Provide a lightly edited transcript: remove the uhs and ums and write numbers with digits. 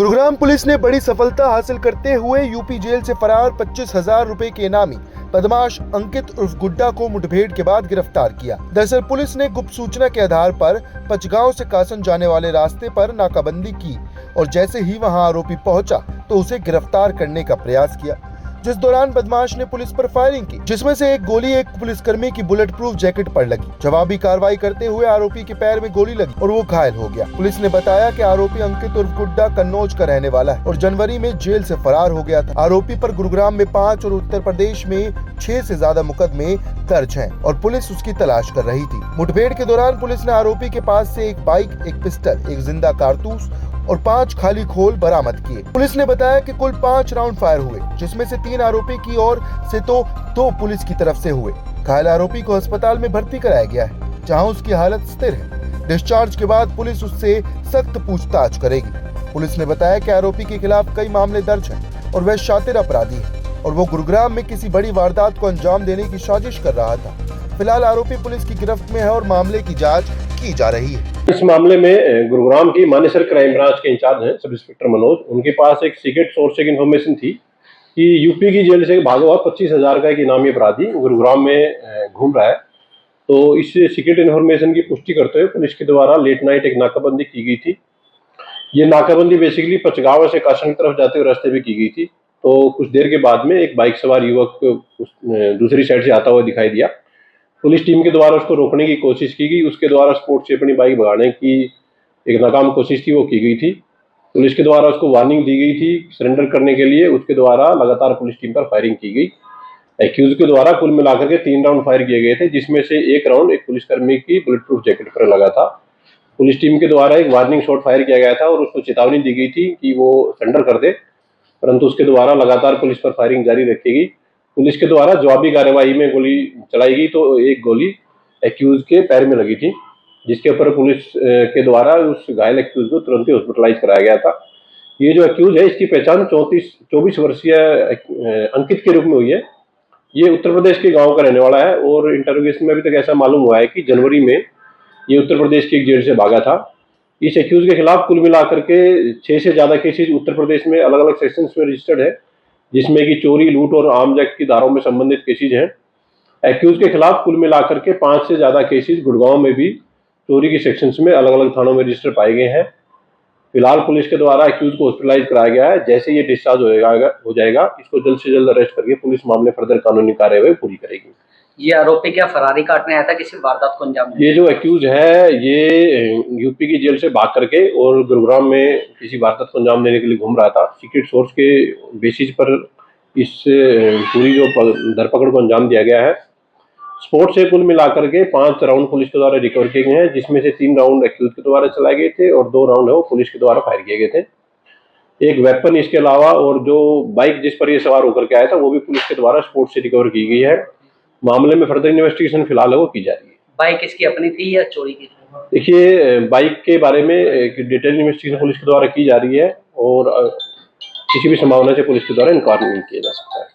Gurugram police ने बड़ी सफलता हासिल करते हुए यूपी जेल से फरार 25,000 रुपए के इनामी बदमाश अंकित उर्फ गुड्डा को मुठभेड़ के बाद गिरफ्तार किया। दरअसल पुलिस ने गुप्त सूचना के आधार पर पचगांव से कासन जाने वाले रास्ते पर नाकाबंदी की और जैसे ही वहां आरोपी पहुंचा तो उसे गिरफ्तार करने का प्रयास किया, जिस दौरान बदमाश ने पुलिस पर फायरिंग की, जिसमें से एक गोली एक पुलिसकर्मी की बुलेट प्रूफ जैकेट पर लगी। जवाबी कार्रवाई करते हुए आरोपी के पैर में गोली लगी और वो घायल हो गया। पुलिस ने बताया कि आरोपी अंकित उर्फ गुड्डा कन्नौज का रहने वाला है और जनवरी में जेल से फरार हो गया था। आरोपी पर गुरुग्राम में 5 और उत्तर प्रदेश में 6 से ज्यादा मुकदमे दर्ज हैं और पुलिस उसकी तलाश कर रही थी। मुठभेड़ के दौरान पुलिस ने आरोपी के पास से एक बाइक, एक पिस्टल, एक जिंदा कारतूस और 5 खाली खोल बरामद किए। पुलिस ने बताया कि कुल 5 राउंड फायर हुए, जिसमें से 3 आरोपी की ओर से तो 2 पुलिस की तरफ से हुए। घायल आरोपी को अस्पताल में भर्ती कराया गया है, जहां उसकी हालत स्थिर है। डिस्चार्ज के बाद पुलिस उससे सख्त पूछताछ करेगी। पुलिस ने बताया कि आरोपी के खिलाफ कई मामले दर्ज हैं और वह शातिर अपराधी है और वो गुरुग्राम में किसी बड़ी वारदात को अंजाम देने की साजिश कर रहा था। फिलहाल आरोपी पुलिस की गिरफ्त में है और मामले की जाँच की जा रही है। इस मामले में गुरुग्राम की मानेसर क्राइम ब्रांच के इंचार्ज हैं सब इंस्पेक्टर मनोज। उनके पास एक सीक्रेट सोर्स से इन्फॉर्मेशन थी कि यूपी की जेल से भागा हुआ 25,000 का एक इनामी अपराधी गुरुग्राम में घूम रहा है। तो इस सीक्रेट इन्फॉर्मेशन की पुष्टि करते हुए पुलिस के द्वारा लेट नाइट एक नाकाबंदी की गई थी। ये नाकाबंदी बेसिकली पचगांव से कासन की तरफ जाते हुए रास्ते में की गई थी। तो कुछ देर के बाद में एक बाइक सवार युवक दूसरी साइड से आता हुआ दिखाई दिया। पुलिस टीम के द्वारा उसको रोकने की कोशिश की गई। उसके द्वारा स्पोर्ट से अपनी बाइक भगाने की एक नाकाम कोशिश थी, वो की गई थी। पुलिस के द्वारा उसको वार्निंग दी गई थी सरेंडर करने के लिए। उसके द्वारा लगातार पुलिस टीम पर फायरिंग की गई। एक्यूज के द्वारा कुल मिलाकर के 3 राउंड फायर किए गए थे, जिसमें से एक राउंड एक पुलिसकर्मी की बुलेट प्रूफ जैकेट पर लगा था। पुलिस टीम के द्वारा एक वार्निंग शॉट फायर किया गया था और उसको चेतावनी दी गई थी कि वो सरेंडर कर दे, परंतु उसके द्वारा लगातार पुलिस पर फायरिंग जारी रखी गई। पुलिस के द्वारा जवाबी कार्रवाई में गोली चलाई गई तो एक गोली एक्यूज के पैर में लगी थी, जिसके ऊपर पुलिस के द्वारा उस घायल एक्यूज को तुरंत ही हॉस्पिटलाइज कराया गया था। ये जो एक्यूज है इसकी पहचान 24 वर्षीय अंकित के रूप में हुई है। ये उत्तर प्रदेश के गांव का रहने वाला है और इंटरोगेशन में अभी तक ऐसा मालूम हुआ है कि जनवरी में ये उत्तर प्रदेश की एक जेल से भागा था। इस एक्यूज के खिलाफ कुल मिलाकर के 6 से ज्यादा केसेज उत्तर प्रदेश में अलग अलग सेक्शंस में रजिस्टर्ड है, जिसमें कि चोरी, लूट और आर्म्स एक्ट की धाराओं में संबंधित केसेज हैं। एक्यूज के खिलाफ कुल मिलाकर के 5 से ज्यादा केसेज गुड़गांव में भी चोरी की सेक्शंस में अलग अलग थानों में रजिस्टर पाए गए हैं। फिलहाल पुलिस के द्वारा एक्यूज को हॉस्पिटलाइज कराया गया है। जैसे ये डिस्चार्ज हो जाएगा इसको जल्द से जल्द अरेस्ट करके पुलिस मामले फर्दर कानूनी कार्यवाही पूरी करेगी। ये आरोपी क्या फरारी काटने आया था, किसी वारदात को अंजाम देने? ये जो एक्यूज है ये यूपी की जेल से भाग करके और गुरुग्राम में किसी वारदात को अंजाम देने के लिए घूम रहा था। सीक्रेट सोर्स के बेसिस पर इस पूरी जो धरपकड़ को अंजाम दिया गया है। स्पोर्ट से कुल मिलाकर के 5 राउंड पुलिस के द्वारा रिकवर किए गए हैं, जिसमें से 3 राउंड एक्यूज के द्वारा चलाए गए थे और 2 राउंड है वो पुलिस के द्वारा फायर किए गए थे। एक वेपन इसके अलावा और जो बाइक जिस पर ये सवार होकर के आया था वो भी पुलिस के द्वारा स्पोर्ट से रिकवर की गई है। मामले में फर्दर इन्वेस्टिगेशन फिलहाल है वो की जा रही है। बाइक इसकी अपनी थी या चोरी की थी? देखिए, बाइक के बारे में एक डिटेल इन्वेस्टिगेशन पुलिस के द्वारा की जा रही है और किसी भी संभावना से पुलिस के द्वारा इंक्वायरी नहीं किया जा सकता है।